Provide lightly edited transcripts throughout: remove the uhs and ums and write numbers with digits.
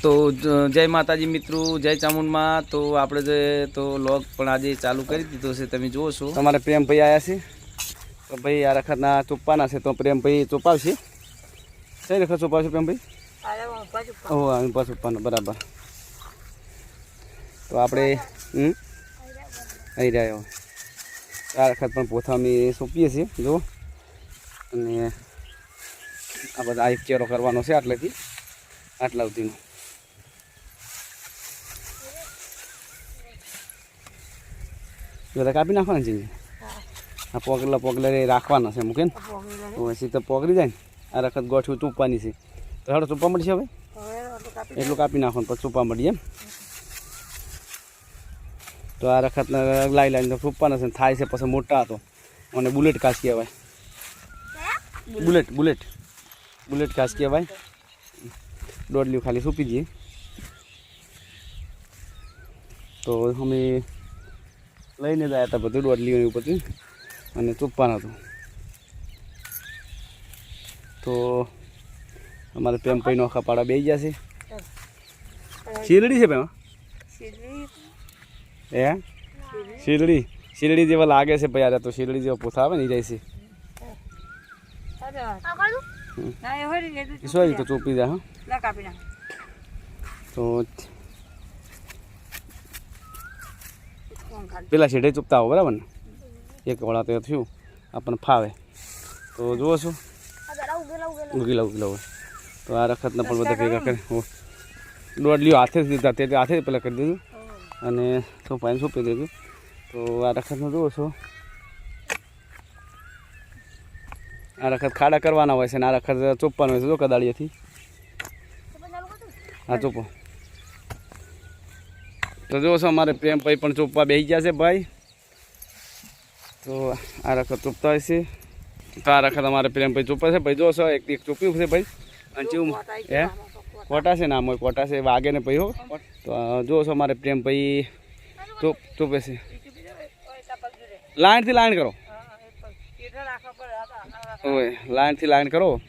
તો જય માતાજી મિત્રો, જય ચામુંડમાં। તો આપણે જે તો લોગ પણ આજે ચાલુ કરી દીધો છે, તમે જુઓ છો। તમારે પ્રેમભાઈ આવ્યા છે, તો ભાઈ આ રખતના ચોપ્પાના છે, તો પ્રેમભાઈ ચોપાવશે। કઈ રખત ચોપાવશે પ્રેમભાઈ? ઓહ, ઊભા ચોપ્પાના, બરાબર। તો આપણે અહીં રહ્યો આ રખત પણ પોથા અમે સોંપીએ છીએ, જો। અને આ બધા એક ચેરો કરવાનો છે આટલેથી આટલા સુધીનો। બધા કાપી નાખવાના છે, આ પોગલા રાખવાના છે મૂકે ને, તો પછી તો પોગરી જાય ને। આ રખત ગોઠવી ચૂપવાની છે, તો હેડો ચૂપવા મળશે। હવે એટલું કાપી નાખવાનું, પછી ચૂપવા મળીએ એમ। તો આ રખત લાઈને તો ચૂપવાના છે, થાય છે પછી મોટા હતો અને બુલેટ કાચ કહેવાય। બુલેટ કાચ કહેવાય। દોડલીઓ ખાલી સૂપી દઈએ, તો અમે લઈને જ આવ્યા હતા બધું દોડલીઓ ઉપરથી, અને ચૂપવાના હતું। તો અમારે પ્રેમભાઈનો આખા પાડા બેસી ગયા છે। શીરડી છે પેમાં શીરડી જેવા લાગે છે ભાઈ। યાર તો શીરડી જેવા પોથા આવે ને એ જાય છે, શું તો ચોપી જાય। હા, તો પેલા શેઢે ચૂપતા આવો બરાબર ને, એક વળા તો થયું આપણને ફાવે। તો જુઓ છો, ઉગીલા હોય તો આ રખતના પણ બધા ભેગા કરે। દોડલીઓ હાથે જ દીધા, તે હાથે જ પેલા કરી દીધું અને સોંપાઈને સોંપી દીધું। તો આ રખતમાં જુઓ છો, આ રખત ખાડા કરવાના હોય છે ને આ રખત ચોપવાનું હોય છે, જો કદાળીએથી આ ચોપો। તો જુઓ છો, અમારે પ્રેમભાઈ પણ ચોપવા બેસી ગયા છે ભાઈ। તો આ રખત ચોપતા હોય છે, તો આ રખત અમારે પ્રેમભાઈ ચોપે છે ભાઈ। જો છો એક ચોપ્યું છે ભાઈ, અને ચેવું હે કોટા છે ને, આમ હોય કોટા છે, વાગે ને ભાઈ હો। તો જુઓ છો, અમારે પ્રેમભાઈ ચોપે છે। લાઈનથી લાઈન કરો, ઓય લાઈનથી લાઈન કરો,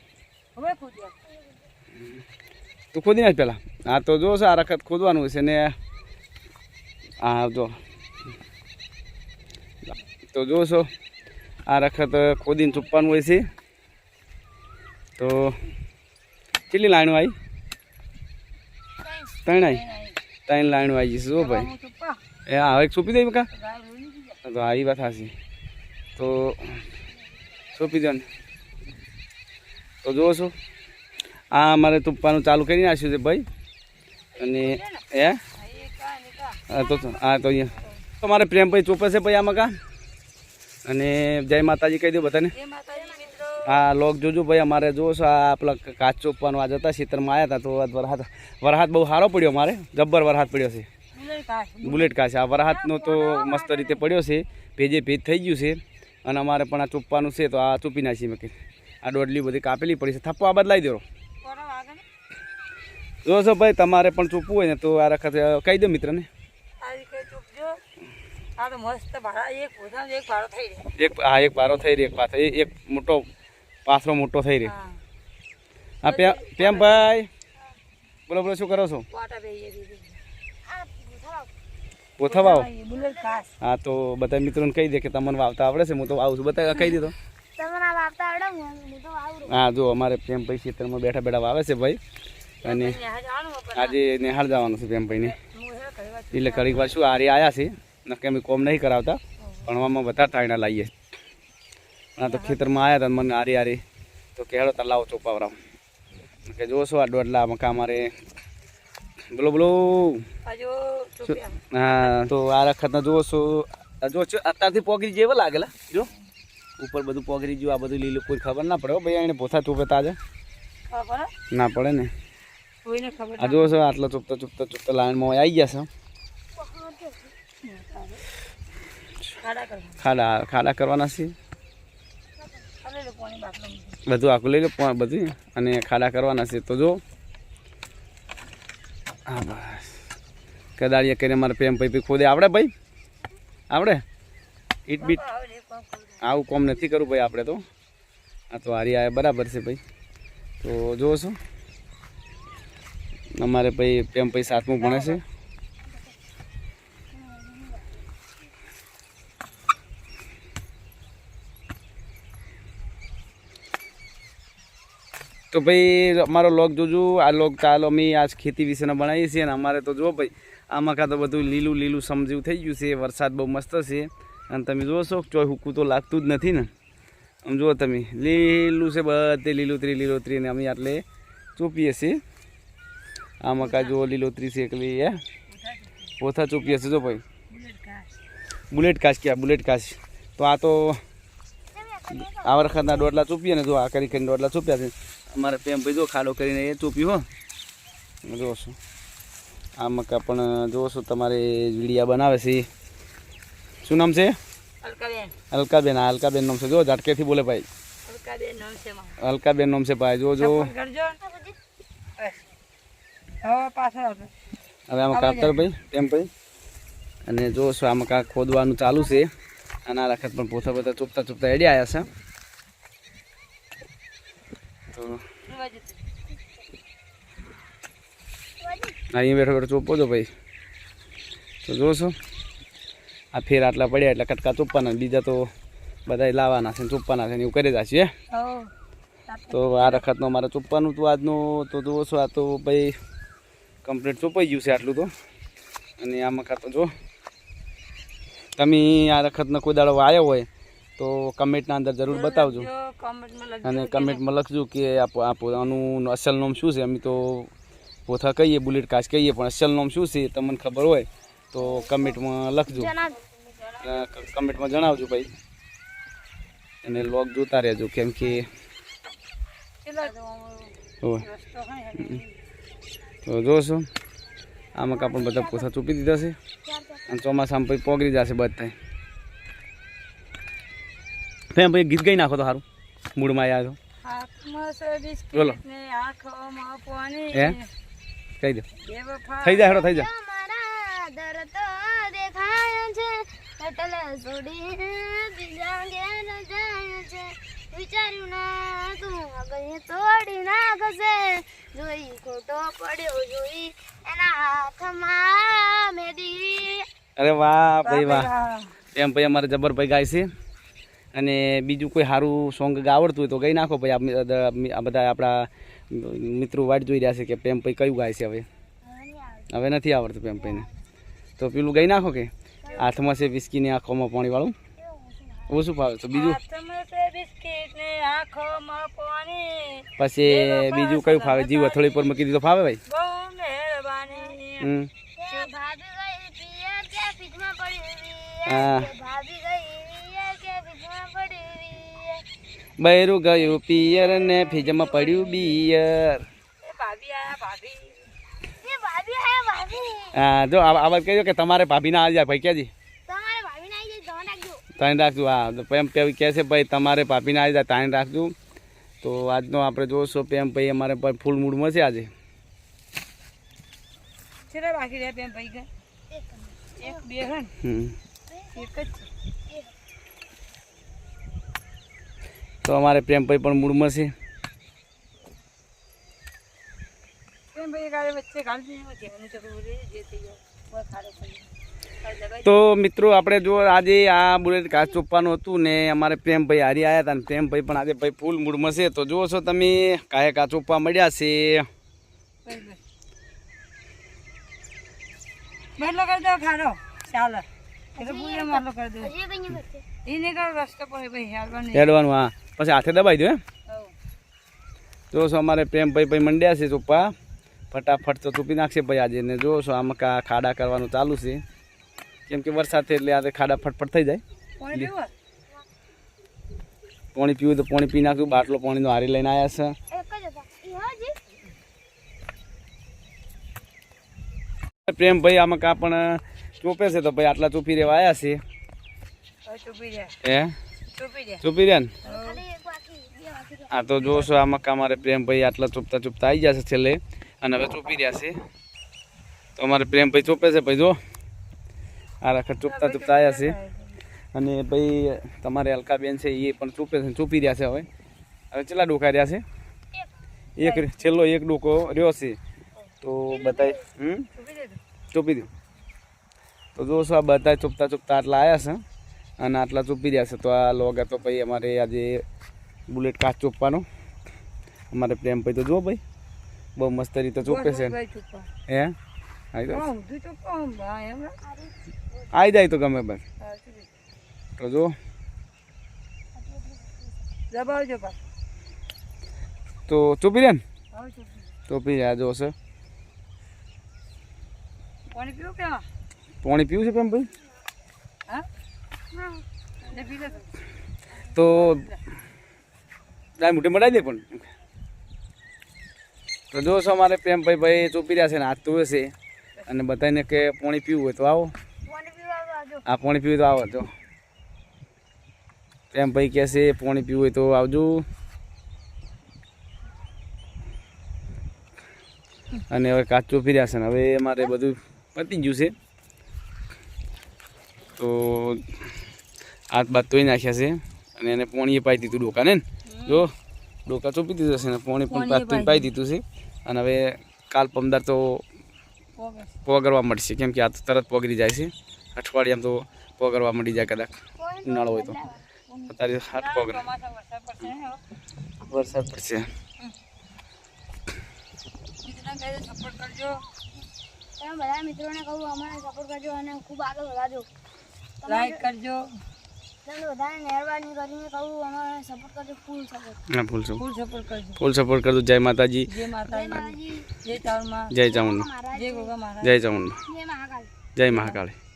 તું ખોદી નાખ પહેલાં। હા, તો જો છો આ રખત ખોદવાનું છે ને, હા જો તો જો છો આ રખત ખોદીને ચૂપવાનું હોય છે। તો કેટલી લાઈનો આવી? 3 આવી, 3 લાઈનો આવી જશે જો ભાઈ। એ હા, હવે સોંપી દઈ કા? તો આ વાત હાસી, તો સોંપી દો ને। તો જુઓ છો, આ અમારે ચૂપવાનું ચાલુ કરી નાખ્યું છે ભાઈ। અને તો અહીંયા તમારે પ્રેમભાઈ ચોપે છે ભાઈ આમાં કા। અને જય માતાજી કહી દો બધાને। હા, લોક જોજો ભાઈ। અમારે જુઓ છો, આ પેલા કાચ ચોપવાનું આજ હતા, ખેતરમાં આવ્યા હતા, તો વરસાદ બહુ સારો પડ્યો, અમારે જબ્બર વરસાદ પડ્યો છે, બુલેટ કાચ। આ વરસાદનો તો મસ્ત રીતે પડ્યો છે, ભેજે ભેજ થઈ ગયું છે। અને અમારે પણ આ ચૂપવાનું છે, તો આ ચૂપી નાખીએ મેં। આ દોડલી બધી કાપેલી પડી છે, થપ્પો આ બદલાઈ દો। જો છો ભાઈ, તમારે પણ ચૂપવું હોય ને તો આ રખત કહી દો મિત્રને। એક પારો થઈ રહ્યો, એક મોટો પાથરો મોટો થઈ રહ્યો। હા પ્રેમભાઈ, બોલો બોલો, શું કરો છો? પોથા વાવો? હા, તો બધા મિત્રોને કહી દે કે તમને વાવતા આવડે છે, હું તો વાવું છું, બધા કહી દીધો। હા, જો અમારે પ્રેમભાઈ ખેતરમાં બેઠા બેઠા વાવે છે ભાઈ। અને આજે નિહાળ જવાનું છે પ્રેમભાઈને, એટલે ઘડીક વાર શું આરી આવ્યા છે, નક્કી અમે કોમ નહીં કરાવતા, ભણવામાં વધારે ટાઈના લાવીએ। હા, તો ખેતરમાં આવ્યા હતા, મને આરી તો કે હેડો તલાવ ચોપાવરાવ કે જો છો આ દોડલા મકા અમારે બોલો। હા, તો આ રખતના જુઓ છો, જો અત્યારથી પોગરી જેવા લાગેલા, જો ઉપર બધું પોગરી ગયું, આ બધું લીલું, કોઈ ખબર ના પડે ભાઈ, એને પોથા ચોપે તાજે ના પડે ને। આ જુઓ છો, આટલા ચૂપતા લાઈનમાં આવી ગયા છે। ખાડા કરવાના છે, બધું આખું લઈ લો બધું, અને ખાડા કરવાના છે। તો જો હા, બસ કદાળીએ કરીને મારે પ્રેમભાઈ ખોદે આવડે ભાઈ, આવડે ઈટ બીટ? આવું કોમ નથી કરવું ભાઈ આપણે તો। આ તો હારી આવે બરાબર છે ભાઈ। તો જુઓ છો, અમારે ભાઈ પ્રેમ ભાઈ 7મું ભણે છે. તો ભાઈ અમારો લોગ જોજો. આ લોગ ચાલો અમે આજ ખેતી વિશેના બનાવીએ છીએ અને અમારે તો જો ભાઈ આમાં કાં તો બધું લીલું લીલું સમજ્યું થઈ ગયું છે. વરસાદ બહુ મસ્ત છે અને તમે જોશો ચોય હુકું તો લાગતું જ નથી ને. આમ જુઓ તમે લીલું છે બધે લીલોતરી ને અમે આટલે ચોપીએ છીએ. આમાં કાં જુઓ લીલોતરી છે એકલી પોથા ચોપીએ છીએ. જો ભાઈ બુલેટ કાચ ક્યાં બુલેટ કાચ. તો આ તો આ વખતના દોડલા ચોપીએ ને જો આ કરીને દોડલા ચોપ્યા છે. અમારે પ્રેમ ભાઈ જો ખાડો કરીને એ ચોપ્યું હો જોશો. આ મકા પણ જોશો તમારે વિડીયા બનાવે છે. શું નામ છે? અલકાબેન. હા અલકાબેન નામ છે. જો ઝાટકેથી બોલે ભાઈ. અલકાબેન નામ છે ભાઈ. જો હવે આમાં કાપતર ભાઈ પ્રેમ ભાઈ અને જોશો આમાં કાંક ખોદવાનું ચાલુ છે. અને આ વખત પણ પોતા બધા ચોપતા એડી આવ્યા છે. તો અહીંયા બેઠો ચોપો છો ભાઈ. તો જોશો આ ફેર આટલા પડ્યા એટલે કટકા ચોપવાના, બીજા તો બધા લાવવાના છે ચોપવાના છે એવું કરી જશે. તો આ વખતનું અમારે ચોપવાનું હતું આજનું. તો જોશો આ તો ભાઈ કમ્પ્લીટ ચોપાઈ ગયું છે આટલું તો. અને આમાં કાં તો જો તમે આ વખતનો કોઈ દાડો આવ્યો હોય તો કમેન્ટના અંદર જરૂર બતાવજો અને કમેન્ટમાં લખજો કે આનું અસલ નામ શું છે. અમે તો પોથા કહીએ બુલેટ કાચ કહીએ પણ અસલ નામ શું છે તમને ખબર હોય તો કમેન્ટમાં લખજો, કમેન્ટમાં જણાવજો ભાઈ. અને લોગ જોતા રહેજો કેમ કે તો જોશો આમાં કાપડ બધા પોથા ચૂપી દીધા છે અને ચોમાસામાં પછી પોગરી જશે બધા. ફેમ ભાઈ ગીત ગઈ નાખો તો સારું મૂડમાં આવ્યા તો બોલો. હે કહી દે થઈ જાય હેડો થઈ જાય. વિચાર્યું ના તું તોડી નાખશે, જોઈ ખોટો પડ્યો જોઈ એના હાથમાં મેડી. અરે વાહ ભાઈ વાહ. એમ ભાઈ અમારે જબરભાઈ ગાય છે અને બીજું કોઈ સારું સોંગ આવડતું હોય તો ગઈ નાખો ભાઈ. આ બધા આપણા મિત્રો વાટ જોઈ રહ્યા છે કે પ્રેમ ભાઈ કયું ગાય છે. હવે નથી આવડતું પ્રેમ ભાઈને તો પેલું ગઈ નાખો કે હાથમાં છે વિસ્કીની આંખોમાં પાણી વાળું. ઓછું ભાવે તો બીજું પછી બીજું કયું ફાવે? જીવ હથોડી પર મૂકી દીધો ફાવે ભાઈ? હા બૈરું ગયું પિયર ને ફ્રીજમાં પડ્યું બિયર. હા જો આ વાત કહી દો કે તમારે ભાભી ના આવી જાય ભાઈ ક્યાંજી તાણી રાખજો. હા પ્રેમ કહે છે ભાઈ તમારે ભાભી ના આવી જાય તાણી રાખજો. તો આજનો આપણે જોશો પ્રેમ ભાઈ અમારે ફૂલ મૂડમાં છે આજે. તો અમારે પ્રેમ ભાઈ પણ મૂડમાં છે. તો મિત્રો આપણે જો આજે આ બુલેટ કાચ ચોપવાનું હતું ને અમારે પ્રેમભાઈ હારી આવ્યા હતા ને પ્રેમભાઈ પણ આજે ભાઈ ફૂલ મૂડમાં છે. તો જુઓ છો તમે કાંઈ કાચ ચોપવા મળ્યા છે. હેડવાનું હા પછી હાથે દબાઈ દો. જો છો અમારે પ્રેમભાઈ ભાઈ મંડ્યા છે ચોપવા ફટાફટ તો ચોપી નાખશે ભાઈ આજે. ને જો છો આમાં ખાડા કરવાનું ચાલુ છે કેમ કે વરસાદ છે એટલે આ ખાડા ફટફટ થઈ જાય. પાણી પીવું તો પાણી પી નાખું. બાટલો પાણીનો હારી લઈને આવ્યા છે પ્રેમભાઈ. આમાં કાં પણ ચોપે છે તો ભાઈ આટલા ચોપી રહેવા આવ્યા છે. હે ચોપી રહ્યા ને? હા તો જોશો આમાં કાં અમારે પ્રેમભાઈ આટલા ચોપતા આવી ગયા છે છેલ્લે અને હવે ચોપી રહ્યા છે. તો અમારે પ્રેમભાઈ ચોપે છે ભાઈ. જો આ વખત ચોપતા આવ્યા છે અને ભાઈ તમારે અલકાબેન છે એ પણ ચોપે છે ચોપી રહ્યા છે. હવે કેટલા ડોકા રહ્યા છે? એક છેલ્લો એક ડોકો રહ્યો છે તો બધાય ચોપી દઉં તો જોશો આ બધા ચોપતા ચોપતા આટલા આવ્યા છે અને આટલા ચોપી રહ્યા છે તો આ લોગ હતો ભાઈ અમારે આજે બુલેટ કાચ ચોપવાનો અમારે પ્રેમભાઈ તો જો ભાઈ બહુ મસ્ત રીતે ચોપે છે હે આવી જાય તો ગમે બસ તો જો તો ચોપી રહ્યા ને ચોપી રહ્યા જો છે પાણી પીવું છે પ્રેમભાઈ તો દાય મોટી મડાઈ દે પણ તો જો છો અમારે પ્રેમભાઈ ભાઈ ચોપી રહ્યા છે ને હાથ ધોવે છે અને બધાને કે પાણી પીવું હોય તો આવો હા પાણી પીવું તો આવો જો પ્રેમભાઈ કહે છે પાણી પીવું હોય તો આવજો અને હવે કાચ ચોપી રહ્યા છે ને હવે અમારે બધું પતી ગયું છે તો હાથ બાદ ધોઈ નાખ્યા છે અને એને પોણીએ પાઈ દીધું ડોકાને ને જો ડોકા ચોપી દીધું છે ને પોણી પણ પાઈ પાઈ દીધું છે અને હવે કાલ પમદાર તો પોગરવા મળશે કેમ કે આ તો તરત પોગરી જાય છે અઠવાડિયામાં તો પોગરવા મળી જાય કદાચ ઉનાળો હોય તો અત્યારે હાથ પોગર વરસાદ પડશે બધા મિત્રોને કહું અમને સપોર્ટ કરજો અને ખૂબ આગળ વધારજો લાઈક કરજો તમને બધાને મહેરબાની કરીને કહું અમારે સપોર્ટ કરજો ફૂલ સપોર્ટ હા ફૂલ ફૂલ સપોર્ટ કરજો ફૂલ સપોર્ટ કરજો જય માતાજી જય માતાજી જય ચાવમાં જય ચામુંડ જય ગોગા મહારાજ જય ચામુંડ જય મહાકાલ જય મહાકાળી